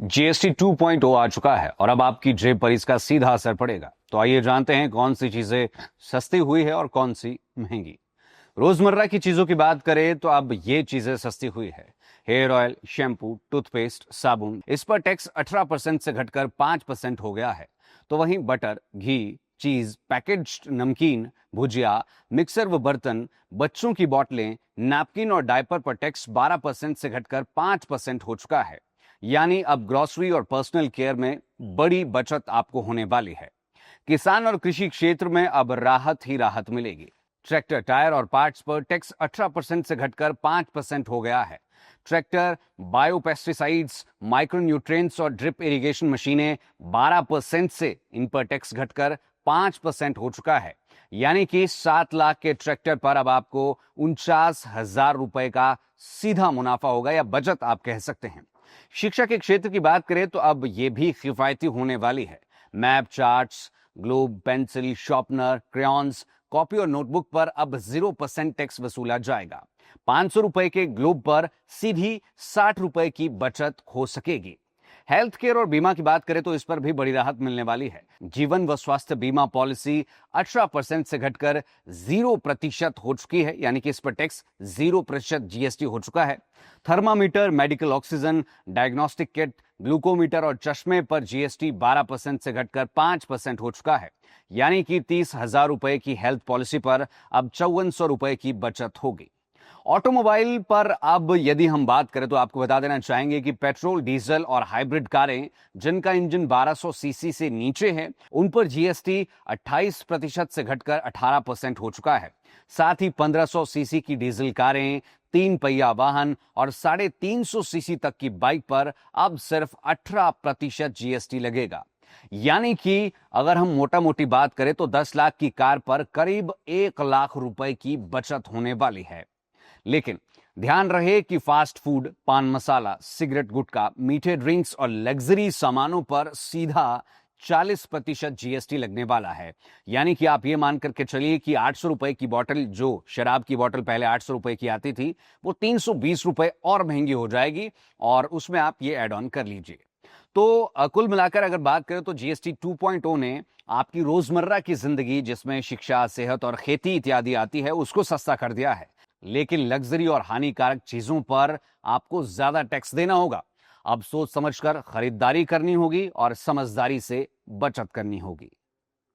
GST 2.0 आ चुका है और अब आपकी जेब पर इसका सीधा असर पड़ेगा। तो आइए जानते हैं कौन सी चीजें सस्ती हुई है और कौन सी महंगी। रोजमर्रा की चीजों की बात करें तो अब ये चीजें सस्ती हुई है। हेयर ऑयल, शैम्पू, टूथपेस्ट, साबुन, इस पर टैक्स 18% से घटकर 5% हो गया है। तो वहीं बटर, घी, चीज, पैकेज्ड नमकीन, भुजिया, मिक्सर व बर्तन, बच्चों की बोतलें, नैपकिन और डायपर पर टैक्स 12% से घटकर 5% हो चुका है। यानी अब ग्रोसरी और पर्सनल केयर में बड़ी बचत आपको होने वाली है। किसान और कृषि क्षेत्र में अब राहत ही राहत मिलेगी। ट्रैक्टर, टायर और पार्ट्स पर टैक्स 18% से घटकर 5% हो गया है। ट्रैक्टर, बायोपेस्टिसाइड्स, माइक्रोन्यूट्रिएंट्स और ड्रिप इरिगेशन मशीनें 12% से इन पर टैक्स घटकर 5% हो चुका है। यानी कि 7 लाख के ट्रैक्टर पर अब आपको 49,000 रुपए का सीधा मुनाफा होगा या बचत आप कह सकते हैं। शिक्षा के क्षेत्र की बात करें तो अब यह भी किफायती होने वाली है। Map, charts, globe, pencil, sharpener, crayons, copy और नोटबुक पर अब 0% टैक्स वसूला जाएगा। 500 रुपए के ग्लोब पर सीधी 60 रुपए की बचत हो सकेगी। हेल्थ केयर और बीमा की बात करें तो इस पर भी बड़ी राहत मिलने वाली है। जीवन व स्वास्थ्य बीमा पॉलिसी 18% से घटकर 0% हो चुकी है, यानी कि इस पर टैक्स 0% जीएसटी हो चुका है। Thermometer, medical oxygen, diagnostic kit, glucometer और चश्मे पर जीएसटी 12% से घटकर 5% हो चुका है। यानी कि 30,000 रुपए की हेल्थ पॉलिसी पर अब 5400 रुपए की बचत होगी। ऑटोमोबाइल पर अब यदि हम बात करें तो आपको बता देना चाहेंगे कि पेट्रोल, डीजल और हाइब्रिड कारें जिनका इंजन 1200 सीसी से नीचे है, उन पर जीएसटी 28% से घटकर 18% हो चुका है। साथ ही 1500 सीसी की डीजल कारें, 3 पहिया वाहन और 350 सीसी तक की बाइक पर अब सिर्फ 18% जीएसटी लगेगा। यानी कि अगर हम मोटा मोटी बात करें तो 10 लाख की कार पर करीब 1 लाख रुपए की बचत होने वाली है। लेकिन ध्यान रहे कि फास्ट फूड, पान मसाला, सिगरेट, गुटखा, मीठे ड्रिंक्स और लग्जरी सामानों पर सीधा 40% जीएसटी लगने वाला है। यानी कि आप ये मान करके चलिए कि 800 रुपए की बोतल, जो शराब की बोतल पहले 800 रुपए की आती थी, वो 320 रुपए और महंगी हो जाएगी और उसमें आप ये ऐड ऑन कर लीजिए। तो कुल मिलाकर अगर बात करें तो जीएसटी 2.0 ने आपकी रोजमर्रा की जिंदगी, जिसमें शिक्षा, सेहत और खेती इत्यादि आती है, उसको सस्ता कर दिया है। लेकिन लग्जरी और हानिकारक चीजों पर आपको ज्यादा टैक्स देना होगा। अब सोच समझकर खरीदारी करनी होगी और समझदारी से बचत करनी होगी।